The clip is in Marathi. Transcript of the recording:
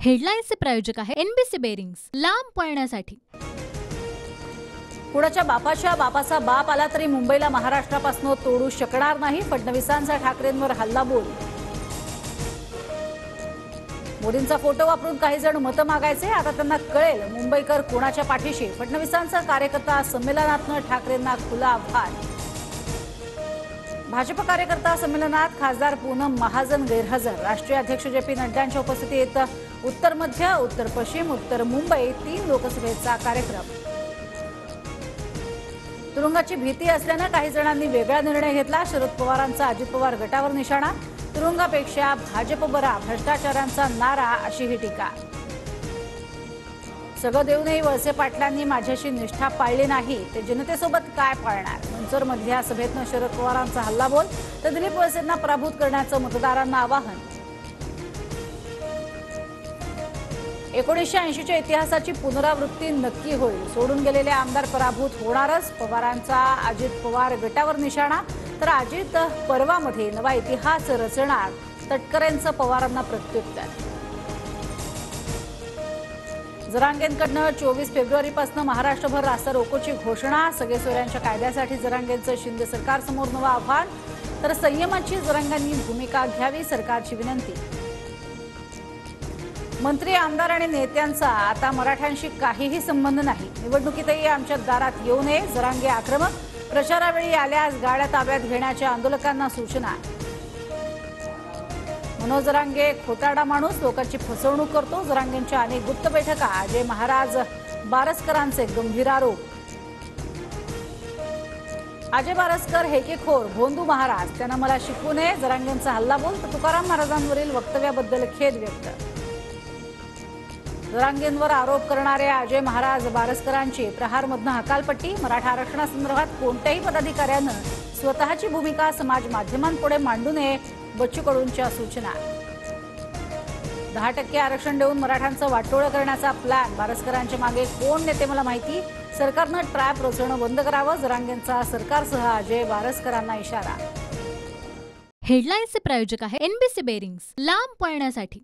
हेडलाईन्सचे प्रायोजक आहे एनबीसी बेरिंग्स, लांब पळण्यासाठी। कुणाच्या बापाचा बाप आला तरी मुंबईला महाराष्ट्रापासून तोडू शकणार नाही, फडणवीसांचा ठाकरेंवर हल्लाबोल। मोदींचा फोटो वापरून काही जण मतं मागायचे, आता त्यांना कळेल मुंबईकर कोणाच्या पाठीशी। फडणवीसांचा कार्यकर्ता संमेलनातनं ठाकरेंना खुला आव्हान। भाजप कार्यकर्ता संमेलनात खासदार पूनम महाजन गैरहजर। राष्ट्रीय अध्यक्ष जे.पी. नड्डांच्या उपस्थितीत उत्तर मध्य, उत्तर पश्चिम, उत्तर मुंबई 3 लोकसभेचा कार्यक्रम। तुरुंगाची भीती असल्याने काही जणांनी वेगळा निर्णय घेतला। शरद पवारांचा अजित पवार गटावर निशाणा। तुरुंगापेक्षा भाजप बरा, भ्रष्टाचारांचा नारा, अशी ही टीका। सगळं देऊनही वळसे पाटलांनी माझ्याशी निष्ठा पाळली नाही, ते जनतेसोबत काय पाळणार। मंचर मधल्या सभेतनं शरद पवारांचा हल्लाबोल, तर दिलीप वळसेंना पराभूत करण्याचं मतदारांना आवाहन। 1980च्या इतिहासाची पुनरावृत्ती नक्की होईल, सोडून गेलेले आमदार पराभूत होणारच। पवारांचा अजित पवार गटावर निशाणा, तर अजित पर्वामध्ये नवा इतिहास रचणार, तटकरेंचं पवारांना प्रत्युत्तर। जरांगेंकडनं 24 फेब्रुवारीपासून महाराष्ट्रभर रास्ता रोकोची घोषणा। सगळे सोयऱ्यांच्या कायद्यासाठी जरांगेंचं शिंदे सरकारसमोर नवं आव्हान, तर संयमाची जरांगांनी भूमिका घ्यावी, सरकारची विनंती। मंत्री, आमदार आणि नेत्यांचा आता मराठ्यांशी काहीही संबंध नाही, निवडणुकीतही आमच्या दारात येऊ नये, जरांगे आक्रमक। प्रचारावेळी आल्यास गाड्या ताब्यात घेण्याच्या आंदोलकांना सूचना। मनोज जरांगे खोटारडा माणूस, लोकांची फसवणूक करतो। जरांगेंच्या अनेक गुप्त बैठका, अजय महाराज बारसकरांचे गंभीर आरोप। अजय बारसकर हेकेखोर, भोंदू महाराज, त्यांना मला शिकवू नये, जरांगेंचा हल्लाबोल। तर तुकाराम महाराजांवरील वक्तव्याबद्दल खेद व्यक्त। जरांगेंवर आरोप करणाऱ्या अजय महाराज बारसकरांची प्रहारमधनं हकालपट्टी। मराठा आरक्षणासंदर्भात कोणत्याही पदाधिकाऱ्यानं स्वतःची भूमिका समाज माध्यमांपुढे मांडू नये, बच्चू कडूंच्या सूचना। 10% आरक्षण देऊन मराठ्यांचं वाटोळं करण्याचा प्लॅन, बारसकरांच्या मागे कोण नेते मला माहिती, सरकारनं ट्रॅप रचणं बंद करावं, जरांगेंचा सरकारसह अजय बारसकरांना इशारा। हेडलाईन्सचे प्रायोजक आहे एनबीसी बेरिंग्स, लांब पळण्यासाठी।